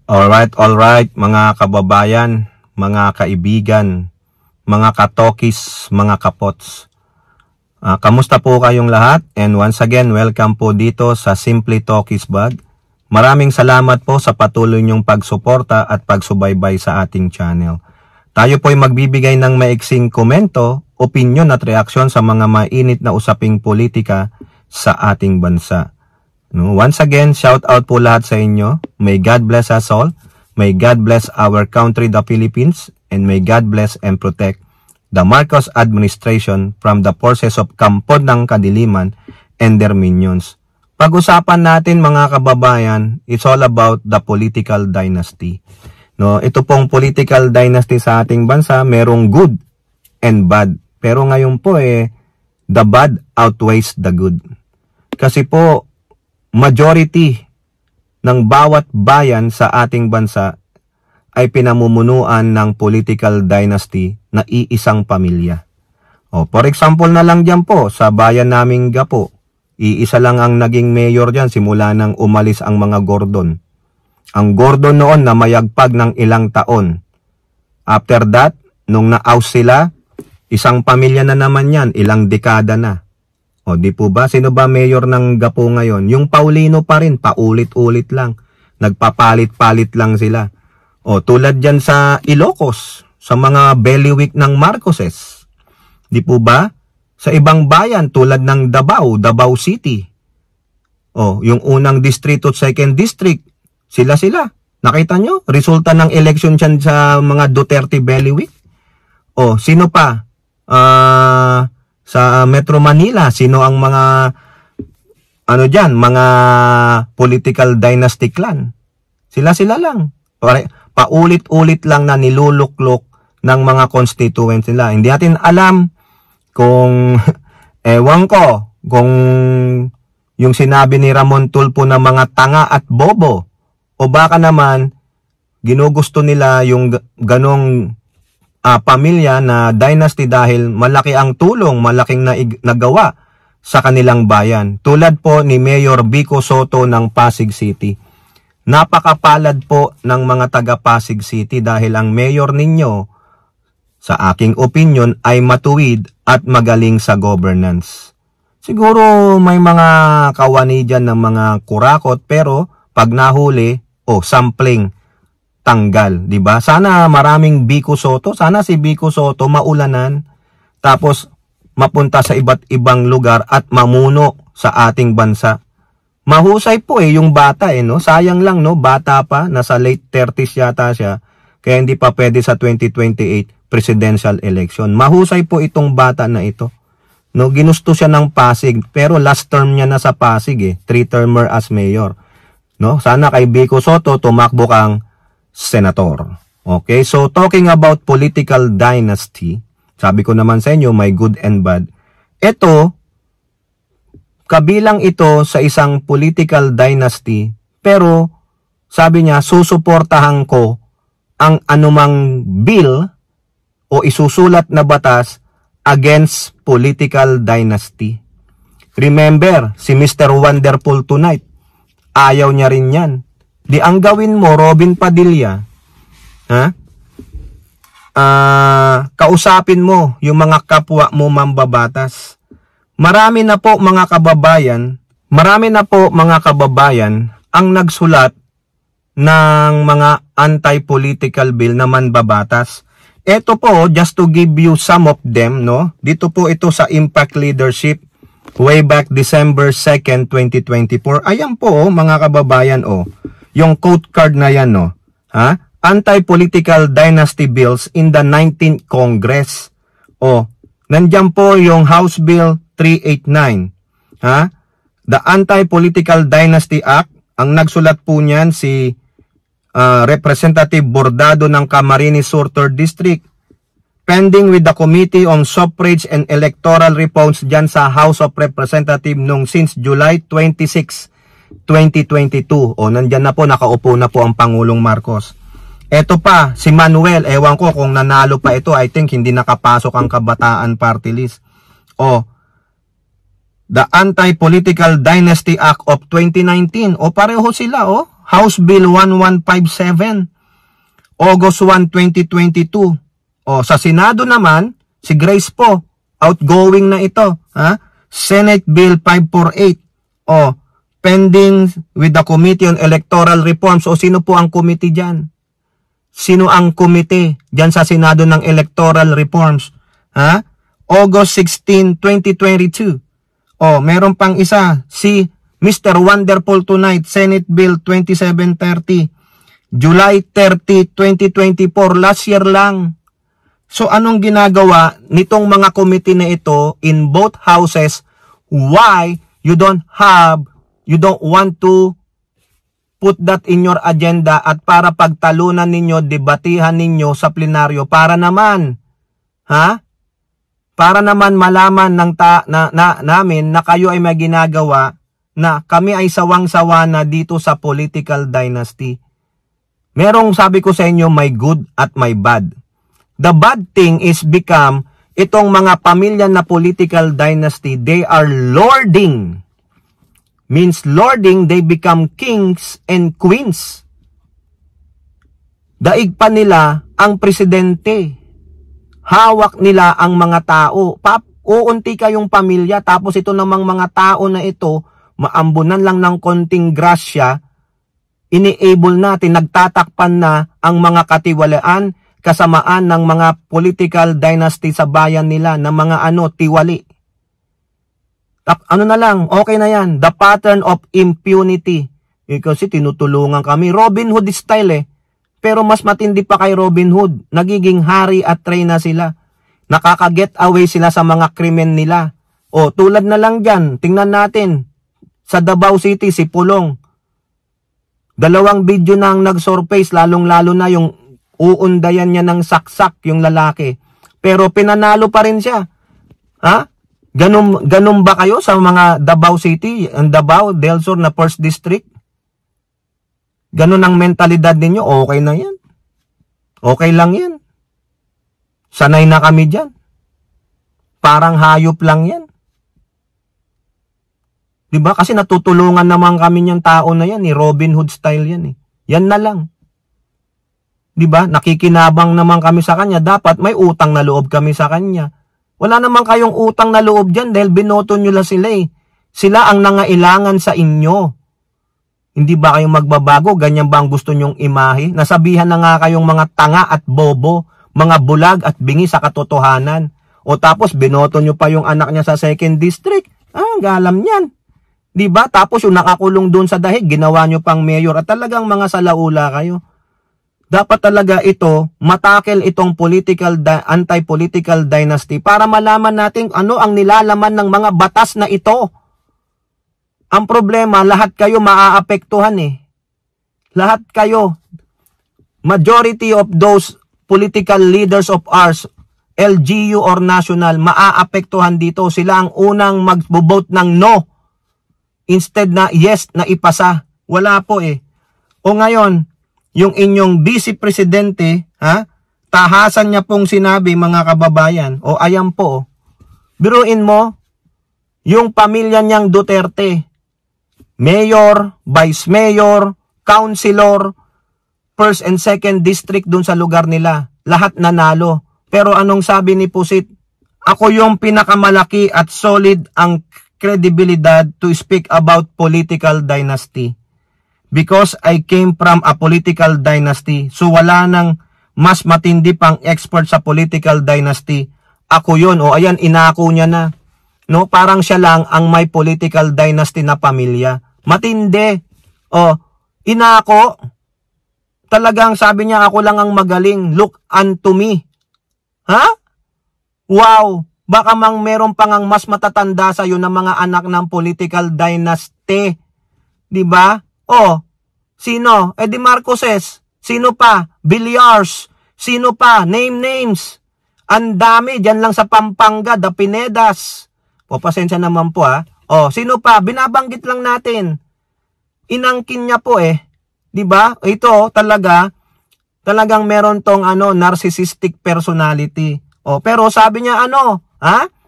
Alright, mga kababayan, mga kaibigan, mga katokis, mga kapots. Kamusta po kayong lahat? And once again, welcome po dito sa Simply Talkies Vlog. Maraming salamat po sa patuloy niyong pagsuporta at pagsubaybay sa ating channel. Tayo po ay magbibigay ng maiksing komento, opinion at reaksyon sa mga mainit na usaping politika sa ating bansa. Once again, shout out po lahat sa inyo. May God bless us all. May God bless our country, the Philippines. And may God bless and protect the Marcos administration from the forces of Kampod ng Kadiliman and their minions. Pag-usapan natin mga kababayan, it's all about the political dynasty. Ito pong political dynasty sa ating bansa, merong good and bad. Pero ngayon po the bad outweighs the good. Kasi po, majority ng bawat bayan sa ating bansa ay pinamumunuan ng political dynasty na iisang pamilya. For example na lang dyan po, sa bayan naming Gapo, iisa lang ang naging mayor dyan simula nang umalis ang mga Gordon. Ang Gordon noon na mayagpag ng ilang taon. After that, nung na-oust sila, isang pamilya na naman yan, ilang dekada na. Di po ba? Sino ba mayor ng Gapo ngayon? Yung Paulino pa rin, paulit-ulit lang. Nagpapalit-palit lang sila. Tulad dyan sa Ilocos, sa mga bailiwick ng Marcoses. Di po ba? Sa ibang bayan tulad ng Davao City. Yung unang distrito at second district, sila. Nakita nyo? Resulta ng election dyan sa mga Duterte bailiwick. Sino pa? Sa Metro Manila, sino ang mga mga political dynasty clan? Sila lang. Paulit-ulit lang na niluluklok ng mga constituents nila. Hindi natin alam kung ewan ko kung yung sinabi ni Ramon Tulfo na mga tanga at bobo o baka naman ginugusto nila yung ganong pamilya na dynasty dahil malaki ang tulong, malaking nagawa sa kanilang bayan. Tulad po ni Mayor Vico Soto ng Pasig City. Napakapalad po ng mga taga Pasig City dahil ang mayor ninyo, sa aking opinion, ay matuwid at magaling sa governance. Siguro may mga kawani dyan ng mga kurakot pero pag nahuli, sampling, tanggal, di ba? Sana maraming Vico Soto, sana si Vico Soto maulanan, tapos mapunta sa iba't ibang lugar at mamuno sa ating bansa. Mahusay po yung bata no? Sayang lang bata pa, nasa late 30s yata siya, kaya hindi pa pwede sa 2028 presidential election. Mahusay po itong bata na ito. Ginusto siya ng Pasig, pero last term niya na sa Pasig 3-termer as mayor. Sana kay Vico Soto tumakbo kang senator. Okay, so talking about political dynasty, sabi ko naman sa inyo, may good and bad. Ito, kabilang ito sa isang political dynasty, pero sabi niya, susuportahan ko ang anumang bill o isusulat na batas against political dynasty. Remember, si Mr. Wonderful Tonight, ayaw niya rin yan. Di ang gawin mo, Robin Padilla, kausapin mo yung mga kapwa mo mambabatas. Marami na po mga kababayan ang nagsulat ng mga anti-political bill na manbabatas. Ito po, just to give you some of them, dito po ito sa Impact Leadership, way back December 2nd, 2024. Ayan po, mga kababayan, yung quote card na yan, Anti-political dynasty bills in the 19th Congress. Nandiyan po yung House Bill 389. The Anti-Political Dynasty Act, ang nagsulat po niyan si Representative Bordado ng Camarines Sur 3rd District. Pending with the Committee on Suffrage and Electoral Reforms dyan sa House of Representatives since July 26, 2022. Nandyan na po, nakaupo na po ang Pangulong Marcos. Eto pa, si Manuel, ewan ko kung nanalo pa ito, I think hindi nakapasok ang Kabataan Party List. The Anti-Political Dynasty Act of 2019. O pareho sila, o. House Bill 1157. August 1, 2022. O sa Senado naman, si Grace po, outgoing na ito. Ha? Senate Bill 548. O, pending with the Committee on Electoral Reforms. O sino po ang committee dyan? Sino ang komite dyan sa Senado ng Electoral Reforms? Ha? August 16, 2022. O, meron pang isa, si Mr. Wonderful Tonight, Senate Bill 2730. July 30, 2024, last year lang. So, anong ginagawa nitong mga committee na ito in both houses? Why you don't want to put that in your agenda at para pagtalunan ninyo, debatihan ninyo sa plenaryo para naman, ha? Para naman malaman ng namin na kayo ay may ginagawa na kami ay sawang-sawa na dito sa political dynasty. Merong sabi ko sa inyo, may good at may bad. The bad thing is become itong mga pamilya na political dynasty, they are lording. Means lording, they become kings and queens. Daig pa nila ang presidente. Hawak nila ang mga tao. Uunti kayong pamilya, tapos ito namang mga tao na ito, maambunan lang ng konting grasya, ini-able natin, nagtatakpan na ang mga katiwalaan, kasamaan ng mga political dynasty sa bayan nila, ng mga tiwali. Ano na lang, okay na yan. The pattern of impunity. Kasi tinutulungan kami. Robin Hood style Pero mas matindi pa kay Robin Hood. Nagiging hari at reyna sila. Nakaka-get away sila sa mga krimen nila. O, tulad na lang dyan. Tingnan natin. Sa Davao City, si Pulong. 2 video na ang nag-surface. Lalong-lalo na yung uundayan niya ng saksak yung lalaki. Pero pinanalo pa rin siya. Ha? Ganun ba kayo sa mga Davao City, ang Davao, Del Sur na 1st District? Ganun ang mentalidad ninyo, okay na yan. Okay lang yan. Sanay na kami dyan. Parang hayop lang yan. Diba? Kasi natutulungan naman kami niyang tao na yan, Robin Hood style yan Yan na lang. Diba? Nakikinabang naman kami sa kanya. Dapat may utang na loob kami sa kanya. Wala naman kayong utang na loob dyan dahil binoto nyo lang sila Sila ang nangailangan sa inyo. Hindi ba kayong magbabago? Ganyan ba ang gusto nyong imahe? Nasabihan na nga kayong mga tanga at bobo, mga bulag at bingi sa katotohanan. O tapos binoto nyo pa yung anak niya sa 2nd District. Galam niyan. Diba? Tapos yung nakakulong doon sa dahig, ginawa nyo pang mayor at talagang mga salaula kayo. Dapat talaga ito, matakel itong anti-political dynasty para malaman natin ano ang nilalaman ng mga batas na ito. Ang problema, lahat kayo maaapektuhan Lahat kayo. Majority of those political leaders of ours, LGU or national, maaapektuhan dito. Sila ang unang mag-vote ng no. Instead na yes na ipasa. Wala po O ngayon, yung inyong vice presidente, tahasan niya pong sinabi mga kababayan, ayan po, biruin mo, yung pamilya niyang Duterte, mayor, vice mayor, councilor, 1st and 2nd district dun sa lugar nila, lahat nanalo. Pero anong sabi ni Pusit? Ako yung pinakamalaki at solid ang kredibilidad to speak about political dynasty. Because I came from a political dynasty. So wala nang mas matindi pang expert sa political dynasty. Ako yun. Ayan, inako niya na. No, parang siya lang ang may political dynasty na pamilya. Matindi. Inako. Talagang sabi niya, ako lang ang magaling. Look unto me. Ha? Wow. Baka meron pang ang mas matatanda sa iyo na mga anak ng political dynasty. Diba? Sino? Di Marcoses. Sino pa? Villars. Sino pa? Name names. Ang dami. Diyan lang sa Pampanga, The Pinedas. Pasensya naman po sino pa? Binabanggit lang natin. Inangkin niya po Diba? Ito talagang meron tong narcissistic personality. Pero sabi niya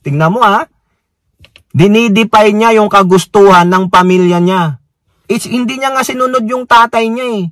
Tingnan mo Dinidefine niya yung kagustuhan ng pamilya niya. Hindi niya nga sinunod yung tatay niya eh.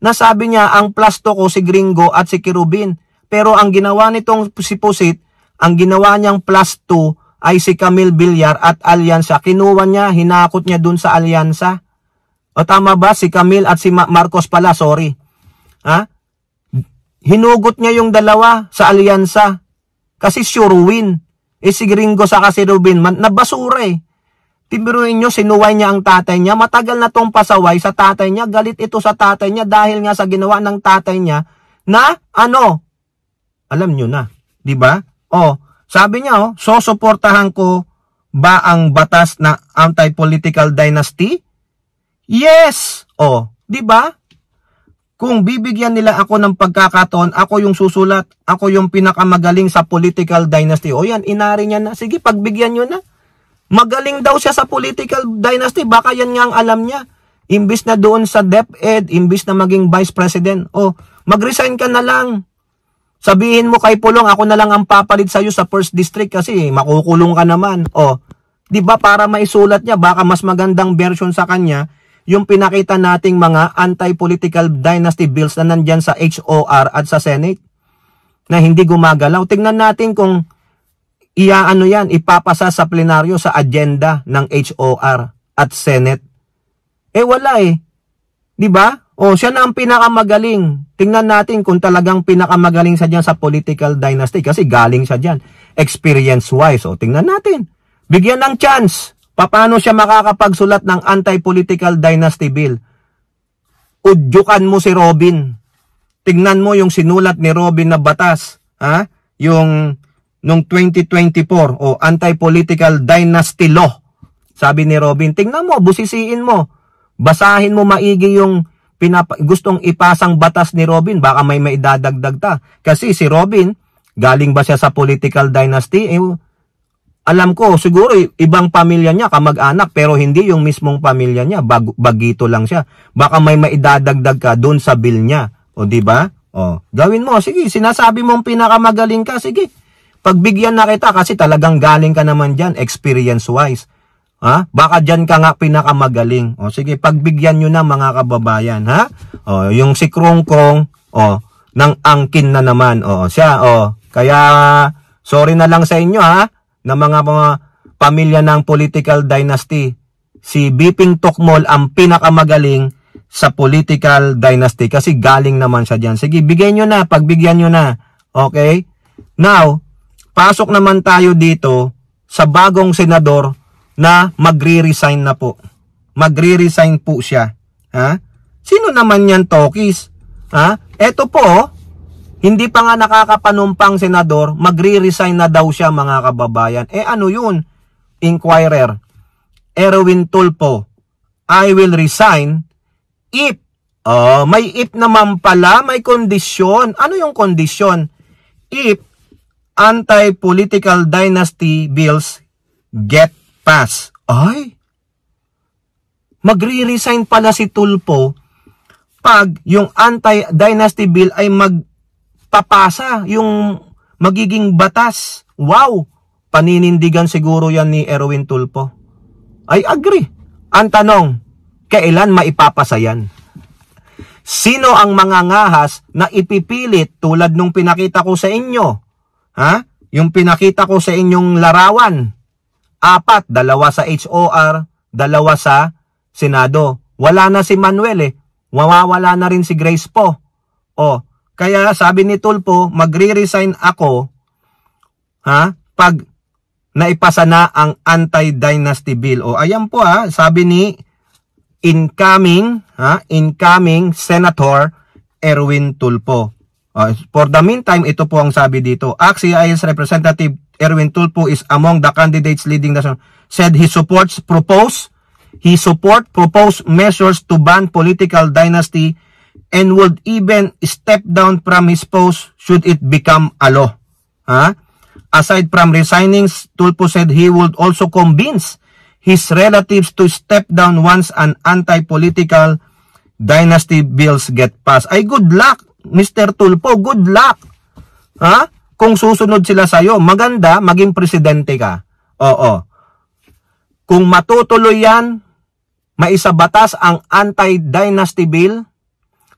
Nasabi niya, ang plasto ko si Gringo at si Kirubin. Pero ang ginawa nitong si Pusit, ang ginawa niyang plus 2 ay si Camille Villar at Alyansa. Kinuha niya, hinakot niya dun sa Alyansa. O tama ba? Si Camille at si Marcos pala, sorry. Ha? Hinugot niya yung dalawa sa Alyansa. Kasi sure win. Si Gringo sa si Rubin, nabasura eh. Tibiruin nyo, sinuway niya ang tatay niya. Matagal na tong pasaway sa tatay niya. Galit ito sa tatay niya dahil nga sa ginawa ng tatay niya na ano? Alam nyo na. Diba? Sabi niya, susuportahan ko ba ang batas na anti-political dynasty? Yes! Diba? Kung bibigyan nila ako ng pagkakataon, ako yung susulat, ako yung pinakamagaling sa political dynasty. Yan, inari niya na. Sige, pagbigyan nyo na. Magaling daw siya sa political dynasty. Baka yan nga ang alam niya. Imbis na doon sa DepEd, imbis na maging vice president. Mag-resign ka na lang. Sabihin mo kay Pulong, ako na lang ang papalit sa'yo sa first district kasi makukulong ka naman. Diba para maisulat niya, baka mas magandang version sa kanya, yung pinakita nating mga anti-political dynasty bills na nandyan sa HOR at sa Senate na hindi gumagalaw. Tingnan natin kung ipapasa sa plenaryo sa agenda ng HOR at Senate. Wala eh. Diba? Siya na ang pinakamagaling. Tingnan natin kung talagang pinakamagaling siya dyan sa political dynasty kasi galing siya dyan. Experience-wise. Tingnan natin. Bigyan ng chance. Paano siya makakapagsulat ng anti-political dynasty bill? Udyukan mo si Robin. Tingnan mo yung sinulat ni Robin na batas. Yung noong 2024 anti-political dynasty law. Sabi ni Robin, tingnan mo, busisiin mo. Basahin mo maigi yung gustong ipasang batas ni Robin. Baka may maidadagdag ta. Kasi si Robin, galing ba siya sa political dynasty? Alam ko, siguro ibang pamilya niya, kamag-anak, pero hindi yung mismong pamilya niya. Bagito lang siya. Baka may maidadagdag ka doon sa bill niya. Diba? Gawin mo. Sige, sinasabi mong pinakamagaling ka. Sige. Pagbigyan na kita kasi talagang galing ka naman dyan, experience-wise. Baka dyan ka nga pinakamagaling. Sige, pagbigyan nyo na mga kababayan. Yung si Krongkrong, ng angkin na naman. Siya, kaya, sorry na lang sa inyo, na mga pamilya ng political dynasty. Si Biping Tokmol ang pinakamagaling sa political dynasty kasi galing naman siya dyan. Sige, bigyan nyo na, pagbigyan nyo na. Okay? Now, pasok naman tayo dito sa bagong senador na magre-resign na po. Magre-resign po siya. Sino naman yan, Tokis? Eto po, hindi pa nga nakakapanumpang senador, magre-resign na daw siya mga kababayan. Ano yun? Inquirer. Erwin Tulfo, I will resign if. May if naman pala, may kondisyon. Ano yung kondisyon? If anti-political dynasty bills get passed. Magre-resign pala si Tulfo pag yung anti-dynasty bill ay magpapasa, yung magiging batas. Wow! Paninindigan siguro yan ni Erwin Tulfo. I agree. Ang tanong, kailan maipapasa yan? Sino ang mga ngahas na ipipilit tulad nung pinakita ko sa inyo? Yung pinakita ko sa inyong larawan. 4, 2 sa HOR, 2 sa Senado. Wala na si Manuel Mawawala na rin si Grace po. Kaya sabi ni Tulfo, magre-resign ako pag naipasa na ang anti-dynasty bill. Ayan po sabi ni incoming Senator Erwin Tulfo. For the meantime, ito po ang sabi dito. AXIS Representative Erwin Tulfo is among the candidates leading the said he supports proposed measures to ban political dynasty and would even step down from his post should it become a law. Aside from resigning, Tulfo said he would also convince his relatives to step down once an anti-political dynasty bills get passed. Ay, good luck, Mr. Tulfo. Good luck. Kung susunod sila sa'yo, maganda, maging presidente ka. Oo. Kung matutuloy yan, maisabatas ang anti-dynasty bill,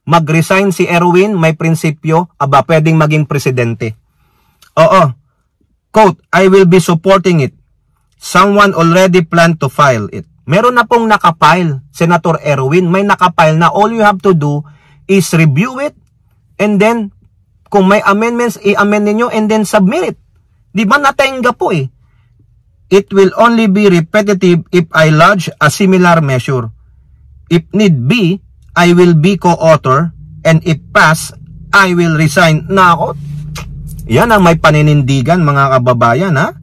mag-resign si Erwin, may prinsipyo, aba, pwedeng maging presidente. Oo. Quote, I will be supporting it. Someone already planned to file it. Meron na pong nakapile, Senator Erwin, may nakapile na all you have to do is review it and then kung may amendments, i-amend ninyo and then submit it. Di ba natenga po eh? It will only be repetitive if I lodge a similar measure. If need be, I will be co-author and if pass, I will resign. Nako, yan ang may paninindigan mga kababayan ha.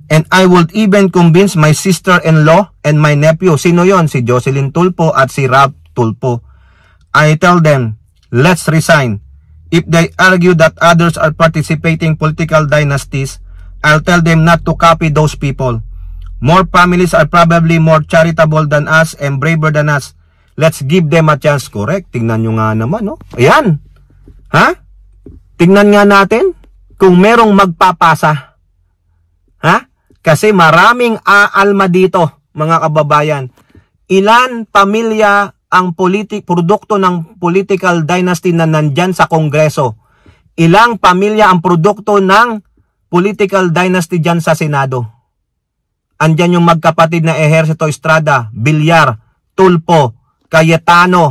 And I would even convince my sister-in-law and my nephew. Sino yon? Si Jocelyn Tulfo at si Ralph Tulfo. I tell them, let's resign. If they argue that others are participating political dynasties, I'll tell them not to copy those people. More families are probably more charitable than us and braver than us. Let's give them a chance. Correct. Tingnan nyo nga naman, no? Ayan. Ha? Tingnan nga natin kung merong magpapasa. Ha? Kasi maraming aalma dito, mga kababayan. Ilan pamilya ang produkto ng political dynasty na nandyan sa Kongreso? Ilang pamilya ang produkto ng political dynasty dyan sa Senado? Andyan yung magkapatid na Ejercito Estrada, Villar, Tulfo, Cayetano.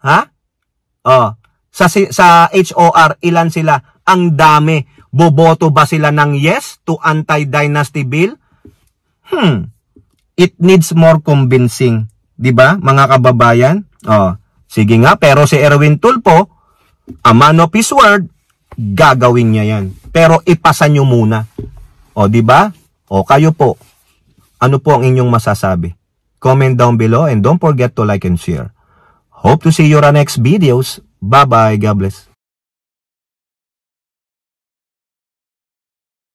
Ha? Oh. Sa HOR, ilan sila? Ang dami. Boboto ba sila ng yes to anti-dynasty bill? It needs more convincing. Diba, mga kababayan? Oh, sige nga, pero si Erwin Tulfo, a man of his word, gagawin niya yan. Pero ipasa nyo muna. O, diba? O, kayo po. Ano po ang inyong masasabi? Comment down below and don't forget to like and share. Hope to see you on our next videos. Bye-bye. God bless.